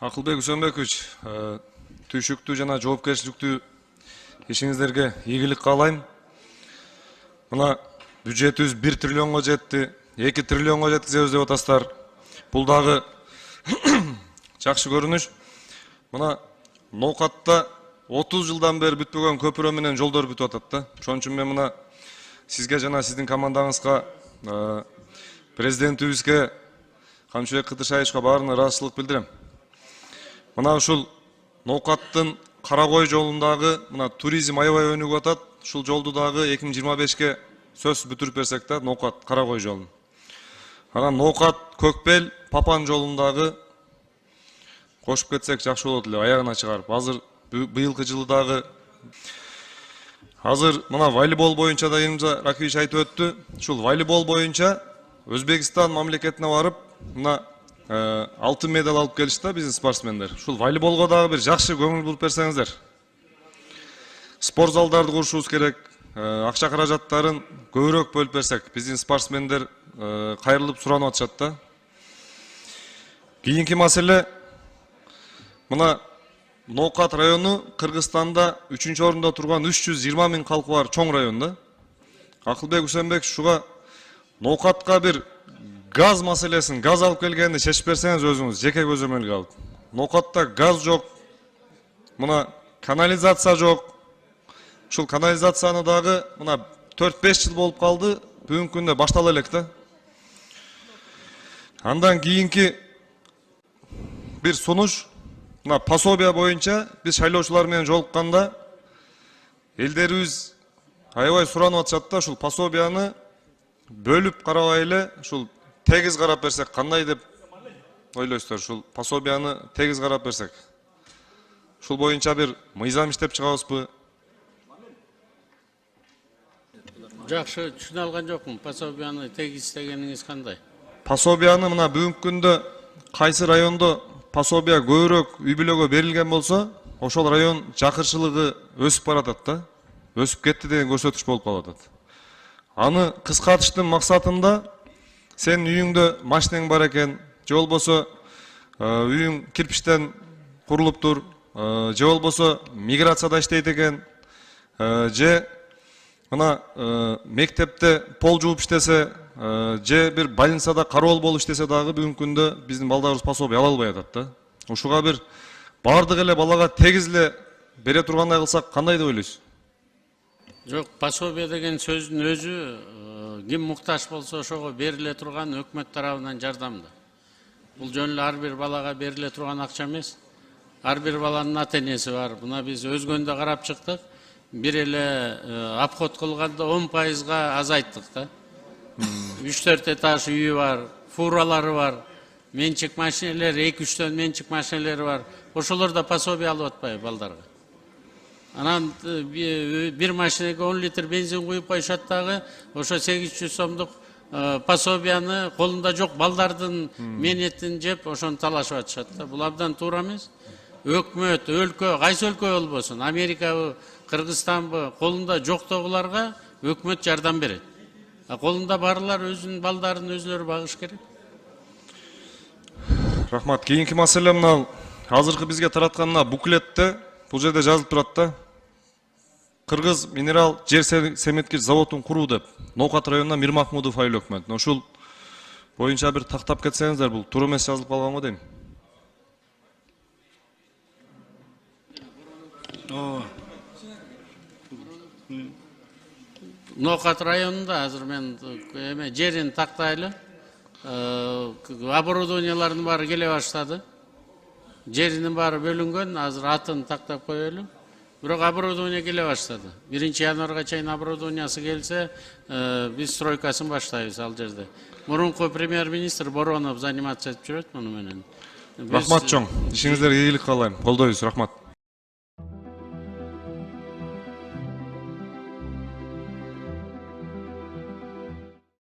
Акылбек Үсөнбекович, түйшүктүү жана жоопкерчиликтүү ишиңиздерге ийгилик каалайм. Мына бюджетибиз 1 триллионго жетти, 2 триллионго жеткизебиз деп атасыздар. Бул дагы жакшы көрүнүш. Мына Ноокатта 30 жылдан бери бүтпөгөн көпүрө менен жолдор бүтүп атат да. Ошон үчүн мен мына сизге жана сиздин командаңызга, президентибизге, Камчыбек Кытышаевичке баарына ыраазычылык билдирем. Мына ушул Ноокаттын Карагой жолундагы мына туризм аябай өнүгүп атат. Ушул жолду дагы 2025ке сөз бүтүрүп берсек да, Ноокат Карагой жолун. Анан Ноокат Көкбел Папан жолундагы кошуп кетсек жакшы болот эле, аягына чыгарып. Азыр быйылкы жылы дагы мына волейбол боюнча да Элимжан Ракиевич айтып өттү. Ушул волейбол боюнча Өзбекстан мамлекетине барып, мына алтын медаль алып келишти биздин спортсмендер. Ушул волейболго дагы бир жакшы көңүл буруп берсеңиздер. Спорт залдарды курушубуз керек. Акча каражаттарын көбүрөөк бөлүп берсек, биздин спортсмендер кайрылып суранып атышат да. Кийинки маселе, мына Ноокат району Кыргызстанда 3-орунда турган 320 000 калкы бар чоң район да. Акылбек Үсөнбекович, шуга Ноокатка бир газ маселесин, газ алып келгенди чечип берсеңиз өзүңүз, жеке көзөмөлгө алып. Ноокатта газ жок, мына канализация жок. Ушул канализацияны дагы мына 4-5 жыл болуп калды, бүгүнкү күндө баштала элек да. Андан кийинки бир сунуш, мына пособия боюнча биз шайлоочулар менен жолукканда элдерибиз аябай суранып атышат да, ушул пособияны бөлүп карабай эле, ушул тегиз карап берсек кандай деп ойлойсуздар? Ушул пособияны тегиз карап берсек. Ушул боюнча бир мыйзам иштеп чыгабызбы? Жакшы түшүнө алган жокмун. Пособияны тегиз дегениңиз кандай? Пособияны мына бүгүнкү күндө кайсы райондо пособия көбүрөөк үй бүлөгө берилген болсо, ошол район жакырчылыгы өсүп баратат да. Өсүп кетти деген көрсөтүч болуп калат. Аны кыскартыштын максатында сен үйүңдө машинең бар экен, же болбосо үйүң кирпичтен курулуптур, же болбосо миграцияда иштейт экен, же мына мектепте пол жууп иштесе, же бир больницада кароол болуп иштесе дагы бүгүнкү күндө биздин балдарыбыз пособия ала албай атат да. Ушуга бир бардык эле балага тегиз эле бере тургандай кылсак кандай деп ойлойсуз? Жок, пособия деген сөздүн өзү ким муктаж болсо ошого бериле турган өкмөт тарабынан жардам да. Бул жөн эле ар бир балага бериле турган акча эмес. Ар бир баланын ата энеси бар. Мына биз өзгөндө карап чыктык. Бир эле обход кылганда 10%га азайттык да. 3-4 этаж үйү бар, фуралары бар, менчик машинелери, 2-3төн менчик машинелери бар. Ошолор да пособия алып атпайбы балдарга? Анан бир машинеге 10 литр бензин куюп коюшат дагы, ошо 800 сомдук пособияны колунда жок балдардын менетин жеп, ошону талашып атышат да. Бул абдан туура эмес. Өкмөт, өлкө, кайсы өлкө болбосун, Америкабы, Кыргызстанбы, колунда жоктогуларга өкмөт жардам берет. Колунда барлар өзүнүн балдарын өзлөрү багыш керек. Рахмат. Кийинки маселе мына азыркы бизге тараткан буклетте бул жерде жазылып турат да. Кыргыз минерал жер семеткич заводун куруу деп. Ноокат районунда Мирмахмудов айыл өкмөт. Ушул боюнча бир тактап кетсеңиздер, бул туура эмес жазылып калганго дейм. Ноокат районунда азыр мен жерин тактайлы. Оборудованиялардын баары келе баштады. Жеринин баары бөлүнгөн, азыр атын тактап коелу. Бирок оборудование келе баштады. 1-январга чейин оборудованиясы келсе, биз стройкасын баштайбыз ал жерде. Мурунку премьер-министр Боронов заниматься этип жүрөт муну менен. Рахмат чоң. Ишиңиздерге ийгилик каалайм. Колдойбуз. Рахмат.